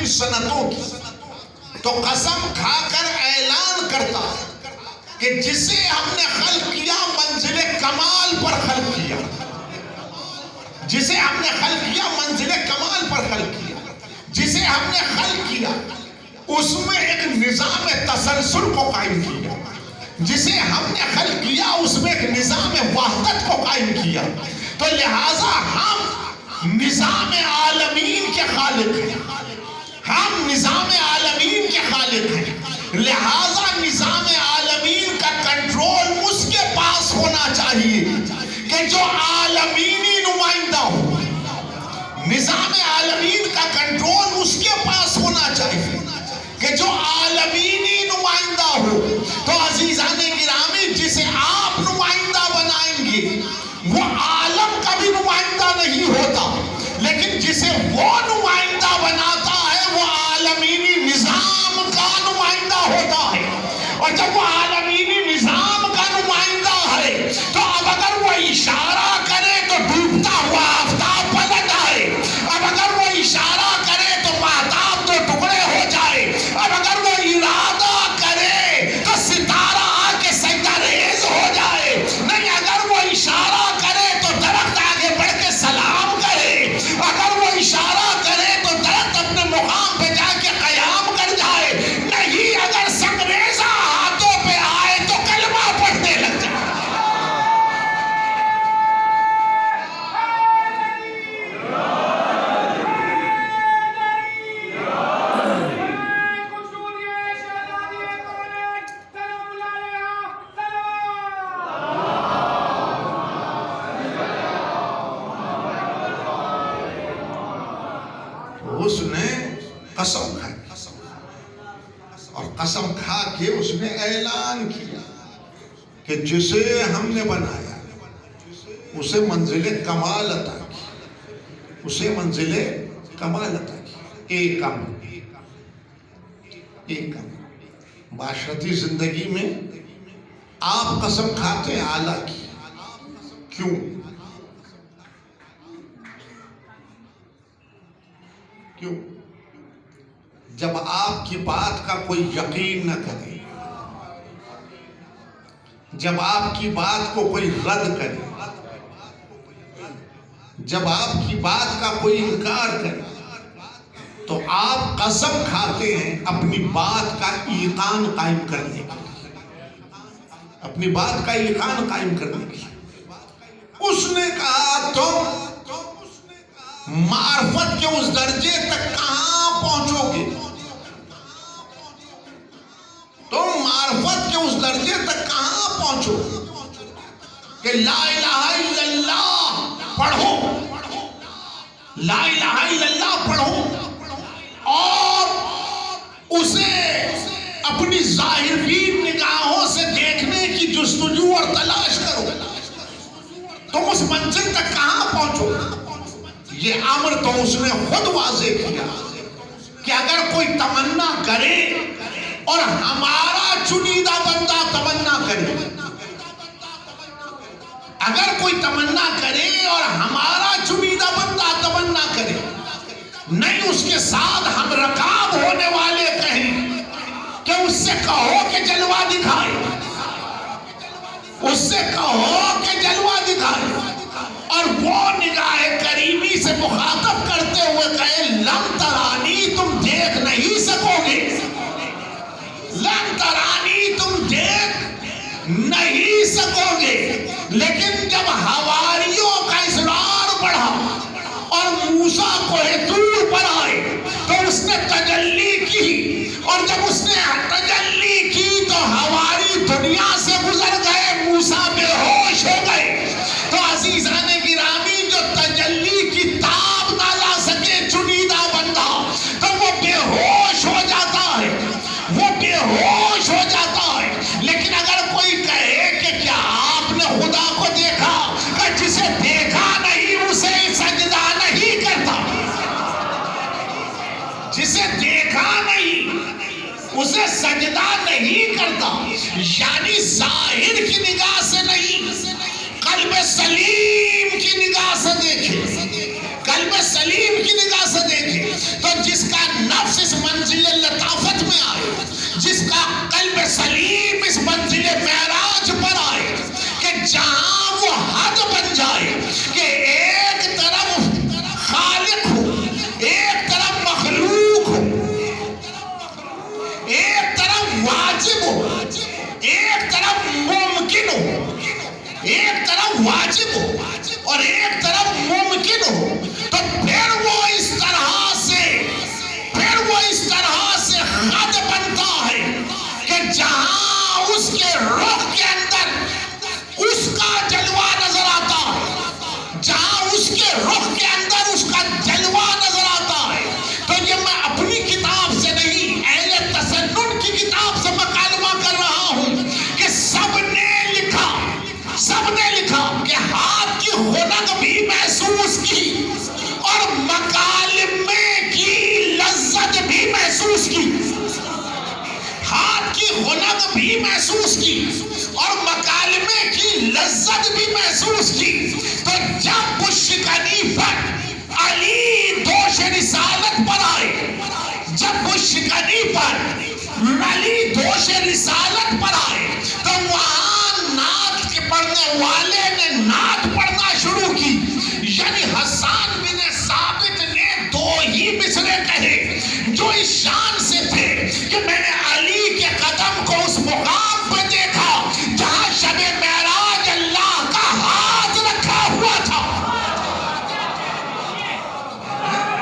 سنتوں کی، تو قسم کھا کر اعلان کرتا کہ جسے ہم نے خلق کیا منزل کمال پر خلق کیا، جسے ہم نے خلق کیا منزل کمال پر خلق کیا، جسے ہم نے خلق کیا اس میں ایک نظام تسلسل کو قائم کیا، جسے ہم نے خلق کیا اس میں ایک نظام وحدت کو قائم کیا، تو لہٰذا ہم نظام عالمین کے خالق ہیں، ہم نظام عالمین کے خالق ہیں، لہٰذا نظام عالمین کا کنٹرول اس کے پاس ہونا چاہیے کہ جو عالمینی نمائندہ ہو، نظام عالمین کا کنٹرول اس کے پاس ہونا چاہیے کہ جو عالمینی نمائندہ ہو۔ تو عزیزان گرامی، جسے آپ نمائندہ بنائیں گے وہ عالم کا بھی نمائندہ نہیں ہوتا، لیکن جسے وہ نمائندہ بناتا ہے وہ عالمینی نظام کا نمائندہ ہوتا ہے، اور جب وہ عالمینی نظام کا نمائندہ ہے تو اب اگر وہ اشارہ کرے تو ڈوبتا ہوا آفتاب پلٹ آئے، اب اگر وہ اشارہ کرے تو مہتاب تو ٹکڑے ہو جائے، اب اگر وہ ارادہ کرے تو ستارہ آ کے سجدہ ریز ہو جائے، نہیں اگر وہ اشارہ کرے تو درخت آگے بڑھ کے سلام کرے، اگر وہ اشارہ کرے تو درخت اپنے مقام پہ جا کے قیام کر جائے، نہیں اگر سنگریزہ ہاتھوں پہ آئے تو کلمہ پڑھنے لگ جائے۔ اس نے قسم کھائی اور قسم کھا کے اس نے اعلان کیا کہ جسے ہم نے بنایا اسے منزل کمال عطا کی، اسے منزل کمال عطا کی۔ ایک معاشرتی زندگی میں آپ قسم کھاتے ہیں اعلیٰ کی، کیوں؟ کیوں؟ جب آپ کی بات کا کوئی یقین نہ کرے، جب آپ کی بات کو کوئی رد کرے، جب آپ کی بات کا کوئی انکار کرے، تو آپ قسم کھاتے ہیں اپنی بات کا ایقان قائم کرنے کے لیے، اپنی بات کا ایقان قائم کرنے کے لیے۔ اس نے کہا تم معرفت کے اس درجے تک کہاں پہنچو گے، تم معرفت کے اس درجے تک کہاں پہنچو کہ لا الہ الا اللہ پڑھو، لا الہ الا اللہ پڑھو اور اسے اپنی ظاہرین نگاہوں سے دیکھنے کی جستجو اور تلاش کرو، تم اس منزل تک کہاں پہنچو؟ یہ امر تو اس نے خود واضح کیا کہ اگر کوئی تمنا کرے اور ہمارا چنیدہ بندہ تمنا کرے، اگر کوئی تمنا کرے اور ہمارا چنیدہ بندہ تمنا کرے، نہیں اس کے ساتھ ہم رکاب ہونے والے کہیں کہ اس سے کہو کہ جلوہ دکھائے، اس سے کہو کہ جلوہ دکھائے، اور وہ نگاہ کریمی سے مخاطب کرتے ہوئے کہے لم ترانی، تم دیکھ نہیں سکو گے، لم ترانی، تم دیکھ نہیں سکو گے۔ لیکن جب حواریوں کا اصرار بڑھا اور موسیٰ کوہ طور پر آئے تو اس نے تجلی کی، اور جب اس نے تجلی کی تو حواری دنیا سے گزر گئے، موسیٰ بے ہوش ہو گئے۔ تو عزیزان گرامی، جو تجلی کی تاب نہ لا سکے چنیدہ بندہ تو وہ بے ہوش ہو جاتا ہے، وہ بے ہوش ہو جاتا ہے۔ لیکن اگر کوئی کہے کہ کیا آپ نے خدا کو دیکھا، کہ جسے دیکھا نہیں اسے سجدہ نہیں کرتا، جسے دیکھا نہیں اسے سجدہ نہیں کرتا، یعنی ظاہر کی نگاہ سے نہیں، قلب سلیم کی نگاہ سے دیکھے، قلب سلیم کی نگاہ سے دیکھے، تو جس کا نفس بھی محسوس کی اور مکالمے کی لذت بھی محسوس کی. تو جب بشکنیفت علی دوش رسالت پر آئے، جب بشکنیفت علی دوش رسالت پر آئے تو وہاں نعت کے پڑھنے والے نے نعت پڑھنا شروع کی. یعنی حسان بن ثابت نے دو ہی مصرے کہے جو اس شان سے تھے کہ میں نے